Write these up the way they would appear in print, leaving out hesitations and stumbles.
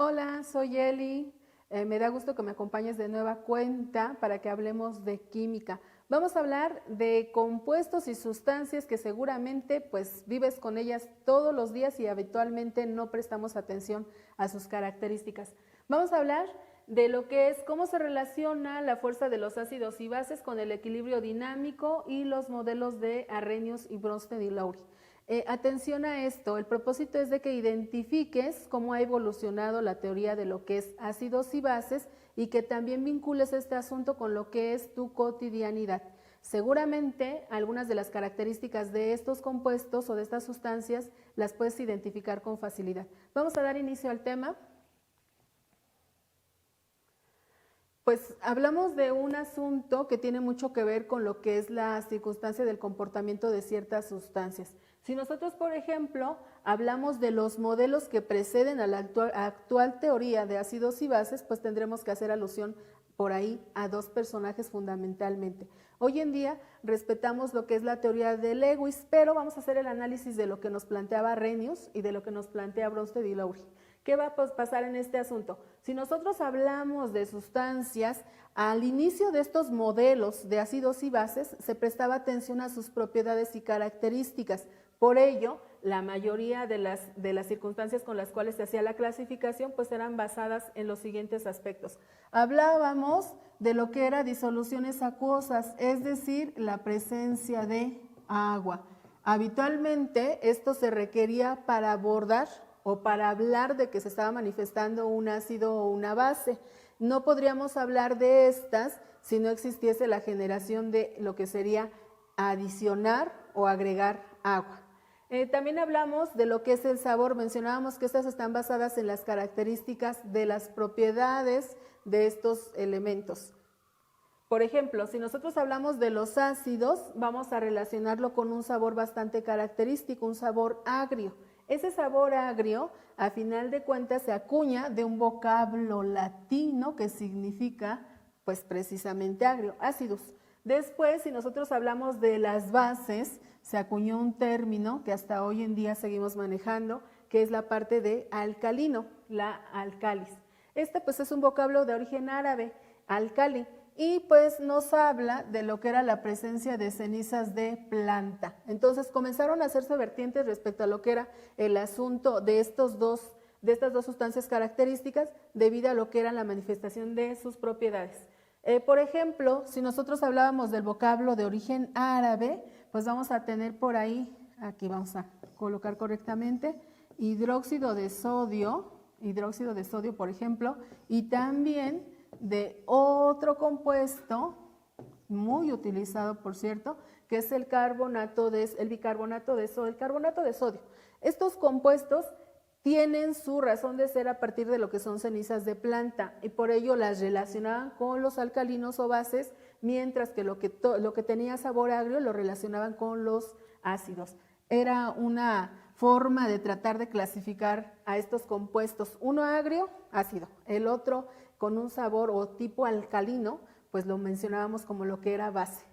Hola, soy Eli. Me da gusto que me acompañes de nueva cuenta para que hablemos de química. Vamos a hablar de compuestos y sustancias que seguramente pues vives con ellas todos los días y habitualmente no prestamos atención a sus características. Vamos a hablar de lo que es cómo se relaciona la fuerza de los ácidos y bases con el equilibrio dinámico y los modelos de Arrhenius y Bronsted y Lowry. Atención a esto, el propósito es de que identifiques cómo ha evolucionado la teoría de lo que es ácidos y bases y que también vincules este asunto con lo que es tu cotidianidad. Seguramente algunas de las características de estos compuestos o de estas sustancias las puedes identificar con facilidad. Vamos a dar inicio al tema. Pues hablamos de un asunto que tiene mucho que ver con lo que es la circunstancia del comportamiento de ciertas sustancias. Si nosotros, por ejemplo, hablamos de los modelos que preceden a la actual teoría de ácidos y bases, pues tendremos que hacer alusión por ahí a dos personajes fundamentalmente. Hoy en día respetamos lo que es la teoría de Lewis, pero vamos a hacer el análisis de lo que nos planteaba Arrhenius y de lo que nos plantea Bronsted y Lowry. ¿Qué va a pasar en este asunto? Si nosotros hablamos de sustancias, al inicio de estos modelos de ácidos y bases se prestaba atención a sus propiedades y características. Por ello, la mayoría de las circunstancias con las cuales se hacía la clasificación pues eran basadas en los siguientes aspectos. Hablábamos de lo que era disoluciones acuosas, es decir, la presencia de agua. Habitualmente esto se requería para abordar o para hablar de que se estaba manifestando un ácido o una base. No podríamos hablar de estas si no existiese la generación de lo que sería adicionar o agregar agua. También hablamos de lo que es el sabor. Mencionábamos que estas están basadas en las características de las propiedades de estos elementos. Por ejemplo, si nosotros hablamos de los ácidos, vamos a relacionarlo con un sabor bastante característico, un sabor agrio. Ese sabor agrio, a final de cuentas, se acuña de un vocablo latino que significa, pues precisamente agrio, ácidos. Después, si nosotros hablamos de las bases, se acuñó un término que hasta hoy en día seguimos manejando, que es la parte de alcalino, la alcalis. Este pues es un vocablo de origen árabe, alcali, y pues nos habla de lo que era la presencia de cenizas de planta. Entonces comenzaron a hacerse vertientes respecto a lo que era el asunto de estas dos sustancias características debido a lo que era la manifestación de sus propiedades. Por ejemplo, si nosotros hablábamos del vocablo de origen árabe, pues vamos a tener por ahí, aquí vamos a colocar correctamente, hidróxido de sodio, por ejemplo, y también de otro compuesto muy utilizado, por cierto, que es el bicarbonato de sodio. Estos compuestos tienen su razón de ser a partir de lo que son cenizas de planta y por ello las relacionaban con los alcalinos o bases, mientras que lo que tenía sabor agrio lo relacionaban con los ácidos. Era una forma de tratar de clasificar a estos compuestos, uno agrio, ácido, el otro con un sabor o tipo alcalino, pues lo mencionábamos como lo que era base.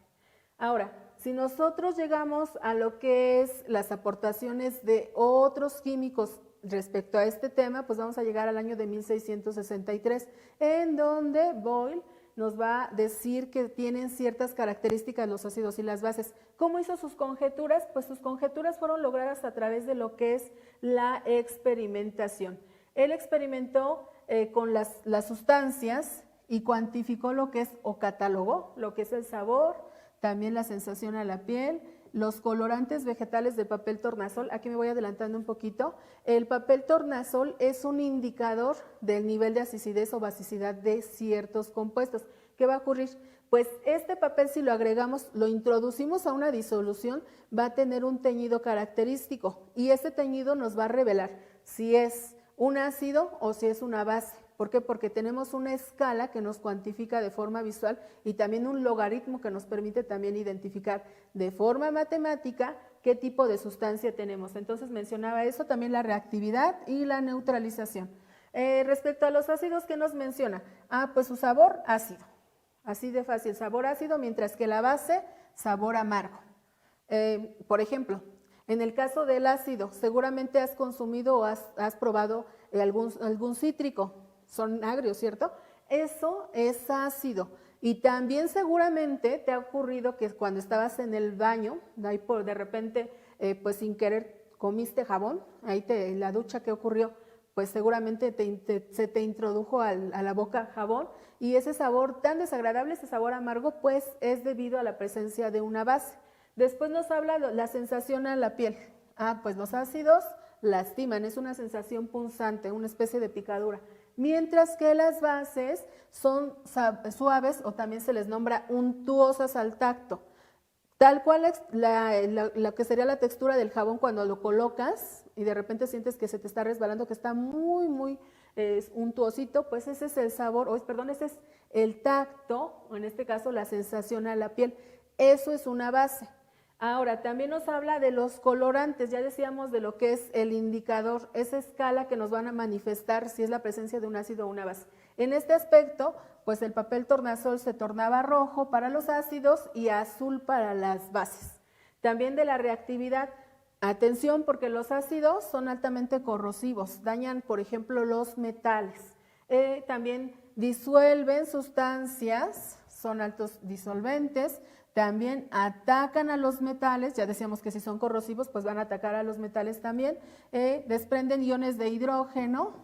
Ahora, si nosotros llegamos a lo que es las aportaciones de otros químicos respecto a este tema, pues vamos a llegar al año de 1663, en donde Boyle nos va a decir que tienen ciertas características los ácidos y las bases. ¿Cómo hizo sus conjeturas? Pues sus conjeturas fueron logradas a través de lo que es la experimentación. Él experimentó con las sustancias y cuantificó lo que es, o catalogó, lo que es el sabor, también la sensación a la piel, los colorantes vegetales de papel tornasol. Aquí me voy adelantando un poquito. El papel tornasol es un indicador del nivel de acidez o basicidad de ciertos compuestos. ¿Qué va a ocurrir? Pues este papel, si lo agregamos, lo introducimos a una disolución, va a tener un teñido característico y este teñido nos va a revelar si es un ácido o si es una base. ¿Por qué? Porque tenemos una escala que nos cuantifica de forma visual y también un logaritmo que nos permite también identificar de forma matemática qué tipo de sustancia tenemos. Entonces mencionaba eso, también la reactividad y la neutralización. Respecto a los ácidos, ¿qué nos menciona? Pues su sabor ácido, así de fácil, sabor ácido, mientras que la base, sabor amargo. Por ejemplo, En el caso del ácido, seguramente has consumido o has probado algún cítrico, son agrios, ¿cierto? Eso es ácido. Y también seguramente te ha ocurrido que cuando estabas en el baño, de repente, pues sin querer comiste jabón, en la ducha, ¿qué ocurrió? Pues seguramente se te introdujo a la boca jabón y ese sabor tan desagradable, ese sabor amargo, pues es debido a la presencia de una base. Después nos habla de la sensación a la piel. Pues los ácidos lastiman, es una sensación punzante, una especie de picadura. Mientras que las bases son suaves o también se les nombra untuosas al tacto. Tal cual lo que sería la textura del jabón cuando lo colocas y de repente sientes que se te está resbalando, que está muy, muy untuosito, pues ese es el sabor, ese es el tacto, o en este caso la sensación a la piel. Eso es una base. Ahora, también nos habla de los colorantes, ya decíamos de lo que es el indicador, esa escala que nos van a manifestar si es la presencia de un ácido o una base. En este aspecto, pues el papel tornasol se tornaba rojo para los ácidos y azul para las bases. También de la reactividad, atención porque los ácidos son altamente corrosivos, dañan por ejemplo los metales. También disuelven sustancias, son altos disolventes. También atacan a los metales, ya decíamos que si son corrosivos, pues van a atacar a los metales también. Desprenden iones de hidrógeno,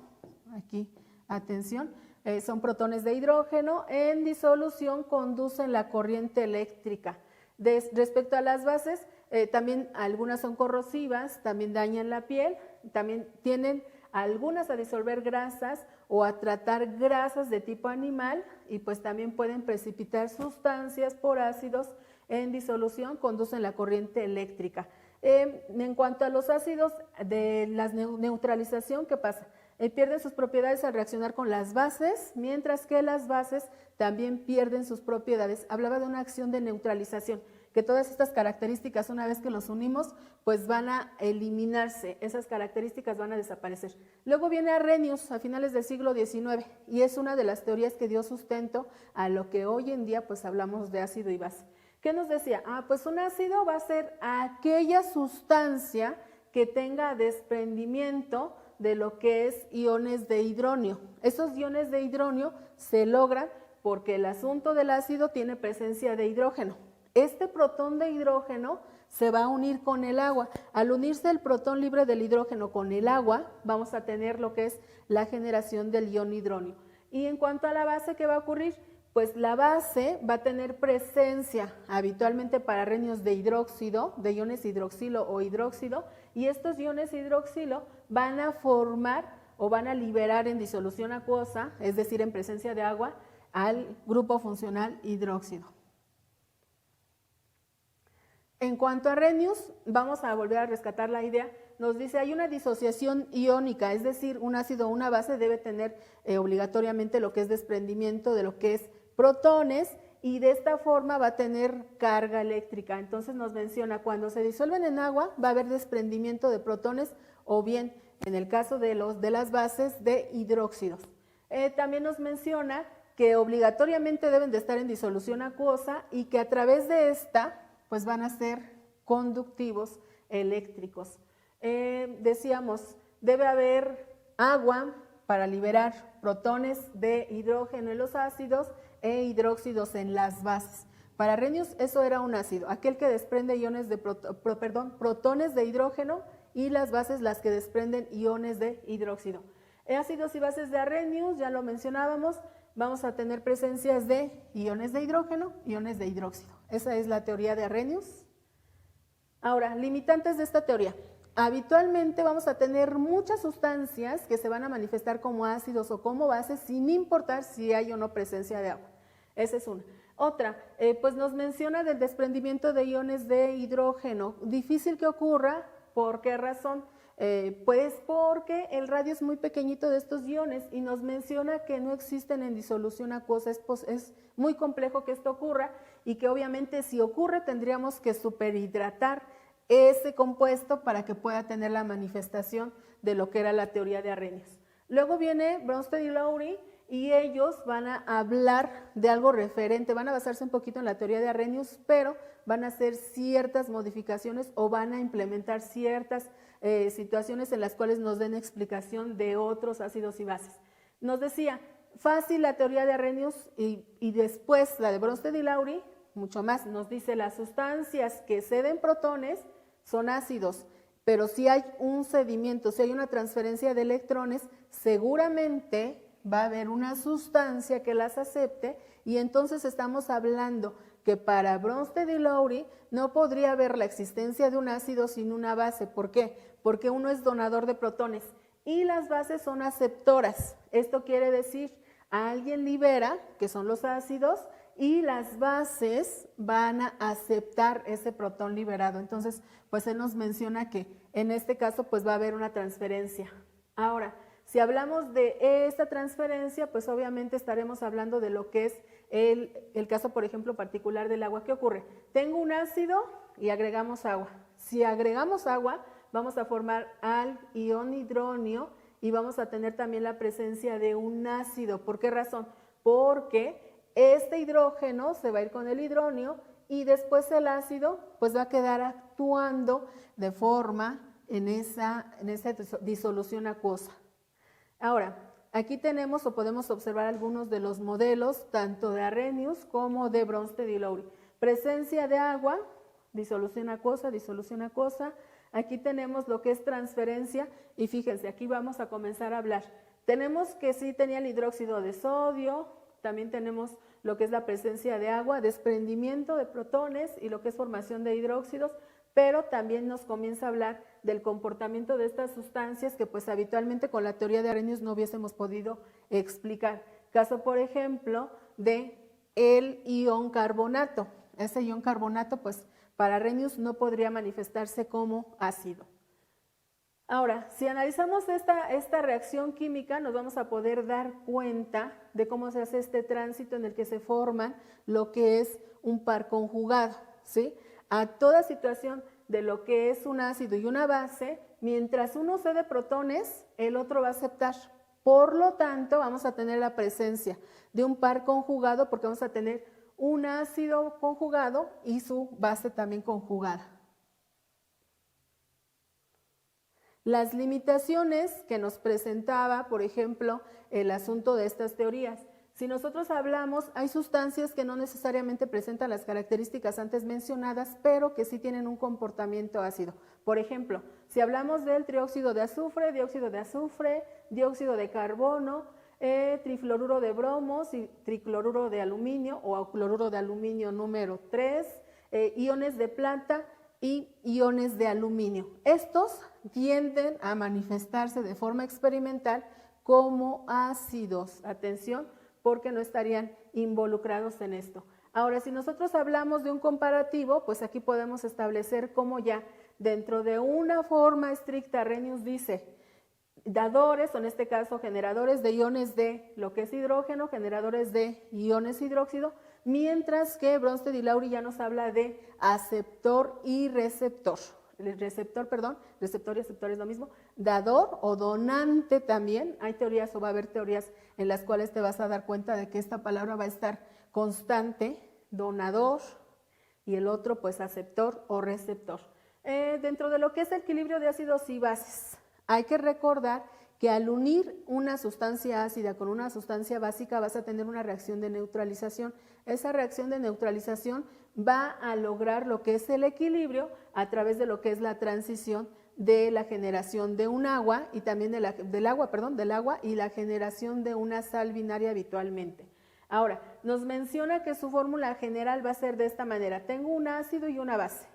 aquí, atención, son protones de hidrógeno, en disolución conducen la corriente eléctrica. Respecto a las bases, también algunas son corrosivas, también dañan la piel, también tienen algunas a disolver grasas o a tratar grasas de tipo animal y pues también pueden precipitar sustancias por ácidos en disolución, conducen la corriente eléctrica. En cuanto a los ácidos de la neutralización, ¿qué pasa? Pierden sus propiedades al reaccionar con las bases, mientras que las bases también pierden sus propiedades. Hablaba de una acción de neutralización, que todas estas características, una vez que los unimos, pues van a eliminarse, esas características van a desaparecer. Luego viene Arrhenius a finales del siglo XIX y es una de las teorías que dio sustento a lo que hoy en día pues hablamos de ácido y base. ¿Qué nos decía? Pues un ácido va a ser aquella sustancia que tenga desprendimiento de lo que es iones de hidronio. Esos iones de hidronio se logran porque el asunto del ácido tiene presencia de hidrógeno. Este protón de hidrógeno se va a unir con el agua. Al unirse el protón libre del hidrógeno con el agua, vamos a tener lo que es la generación del ion hidronio. Y en cuanto a la base, ¿qué va a ocurrir? Pues la base va a tener presencia habitualmente para Arrhenius de hidróxido, de iones hidroxilo o hidróxido, y estos iones hidroxilo van a formar o van a liberar en disolución acuosa, es decir, en presencia de agua, al grupo funcional hidróxido. En cuanto a Arrhenius, vamos a volver a rescatar la idea. Nos dice, hay una disociación iónica, es decir, un ácido o una base debe tener obligatoriamente lo que es desprendimiento de lo que es protones y de esta forma va a tener carga eléctrica. Entonces nos menciona, cuando se disuelven en agua va a haber desprendimiento de protones o bien, en el caso de las bases, de hidróxidos. También nos menciona que obligatoriamente deben de estar en disolución acuosa y que a través de esta pues van a ser conductivos eléctricos. Decíamos, debe haber agua para liberar protones de hidrógeno en los ácidos e hidróxidos en las bases. Para Arrhenius eso era un ácido, aquel que desprende iones de protones de hidrógeno y las bases las que desprenden iones de hidróxido. Ácidos y bases de Arrhenius, ya lo mencionábamos, vamos a tener presencias de iones de hidrógeno, iones de hidróxido. Esa es la teoría de Arrhenius. Ahora, limitantes de esta teoría. Habitualmente vamos a tener muchas sustancias que se van a manifestar como ácidos o como bases sin importar si hay o no presencia de agua. Esa es una. Otra, pues nos menciona del desprendimiento de iones de hidrógeno. Difícil que ocurra, ¿por qué razón? Pues porque el radio es muy pequeñito de estos iones y nos menciona que no existen en disolución acuosa. Es muy complejo que esto ocurra y que obviamente si ocurre tendríamos que superhidratar ese compuesto para que pueda tener la manifestación de lo que era la teoría de Arrhenius. Luego viene Bronsted y Lowry y ellos van a hablar de algo referente, van a basarse un poquito en la teoría de Arrhenius, pero van a hacer ciertas modificaciones o van a implementar ciertas situaciones en las cuales nos den explicación de otros ácidos y bases. Nos decía, fácil la teoría de Arrhenius y después la de Bronsted y Lowry, mucho más, nos dice las sustancias que ceden protones son ácidos, pero si hay un cedimiento, si hay una transferencia de electrones, seguramente va a haber una sustancia que las acepte y entonces estamos hablando que para Bronsted y Lowry no podría haber la existencia de un ácido sin una base. ¿Por qué? Porque uno es donador de protones y las bases son aceptoras. Esto quiere decir, alguien libera, que son los ácidos, y las bases van a aceptar ese protón liberado. Entonces, pues él nos menciona que en este caso pues va a haber una transferencia. Ahora, si hablamos de esta transferencia, pues obviamente estaremos hablando de lo que es el caso, por ejemplo, particular del agua. ¿Qué ocurre? Tengo un ácido y agregamos agua. Si agregamos agua, vamos a formar al ion hidronio y vamos a tener también la presencia de un ácido. ¿Por qué razón? Porque este hidrógeno se va a ir con el hidronio y después el ácido pues va a quedar actuando de forma en esa disolución acuosa. Ahora, aquí tenemos o podemos observar algunos de los modelos tanto de Arrhenius como de Bronsted y Lowry. Presencia de agua, disolución acuosa, disolución acuosa. Aquí tenemos lo que es transferencia y fíjense, aquí vamos a comenzar a hablar. Tenemos que sí tenía el hidróxido de sodio, también tenemos lo que es la presencia de agua, desprendimiento de protones y lo que es formación de hidróxidos, pero también nos comienza a hablar del comportamiento de estas sustancias que pues habitualmente con la teoría de Arrhenius no hubiésemos podido explicar. Caso, por ejemplo, de el ion carbonato. Ese ion carbonato pues para Arrhenius no podría manifestarse como ácido. Ahora, si analizamos esta reacción química, nos vamos a poder dar cuenta de cómo se hace este tránsito en el que se forman lo que es un par conjugado, ¿sí? A toda situación de lo que es un ácido y una base, mientras uno cede protones, el otro va a aceptar. Por lo tanto, vamos a tener la presencia de un par conjugado porque vamos a tener un ácido conjugado y su base también conjugada. Las limitaciones que nos presentaba, por ejemplo, el asunto de estas teorías. Si nosotros hablamos, hay sustancias que no necesariamente presentan las características antes mencionadas, pero que sí tienen un comportamiento ácido. Por ejemplo, si hablamos del trióxido de azufre, dióxido de carbono, trifluoruro de bromos y tricloruro de aluminio o cloruro de aluminio número 3, iones de plata y iones de aluminio. Estos tienden a manifestarse de forma experimental como ácidos. Atención, porque no estarían involucrados en esto. Ahora, si nosotros hablamos de un comparativo, pues aquí podemos establecer cómo ya dentro de una forma estricta, Arrhenius dice, dadores, o en este caso generadores de iones de lo que es hidrógeno, generadores de iones hidróxido, mientras que Bronsted y Lowry ya nos habla de aceptor y receptor. Receptor y aceptor es lo mismo. Dador o donante también. Hay teorías o va a haber teorías en las cuales te vas a dar cuenta de que esta palabra va a estar constante, donador, y el otro pues aceptor o receptor. Dentro de lo que es el equilibrio de ácidos y bases, hay que recordar que al unir una sustancia ácida con una sustancia básica vas a tener una reacción de neutralización. Esa reacción de neutralización va a lograr lo que es el equilibrio a través de lo que es la transición de la generación de un agua y también del agua y la generación de una sal binaria habitualmente. Ahora, nos menciona que su fórmula general va a ser de esta manera. Tengo un ácido y una base.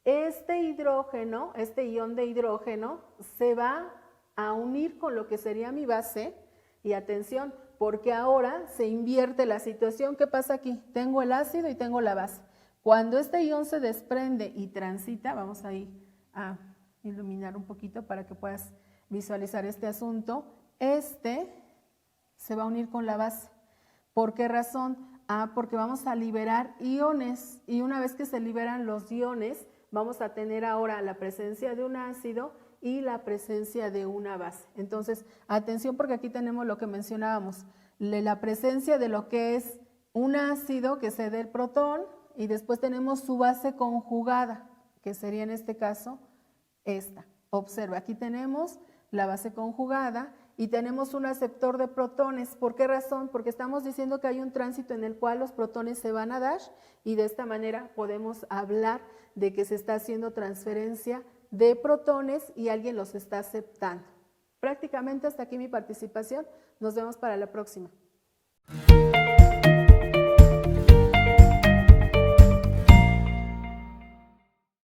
Este hidrógeno, este ion de hidrógeno, se va a unir con lo que sería mi base, y atención, porque ahora se invierte la situación. ¿Qué pasa aquí? Tengo el ácido y tengo la base. Cuando este ion se desprende y transita, vamos ahí a iluminar un poquito para que puedas visualizar este asunto, este se va a unir con la base. ¿Por qué razón? Porque vamos a liberar iones, y una vez que se liberan los iones, vamos a tener ahora la presencia de un ácido y la presencia de una base. Entonces, atención, porque aquí tenemos lo que mencionábamos. la presencia de lo que es un ácido que cede el protón y después tenemos su base conjugada, que sería en este caso esta. Observa, aquí tenemos la base conjugada y tenemos un aceptor de protones. ¿Por qué razón? Porque estamos diciendo que hay un tránsito en el cual los protones se van a dar y de esta manera podemos hablar de que se está haciendo transferencia de protones y alguien los está aceptando. Prácticamente hasta aquí mi participación. Nos vemos para la próxima.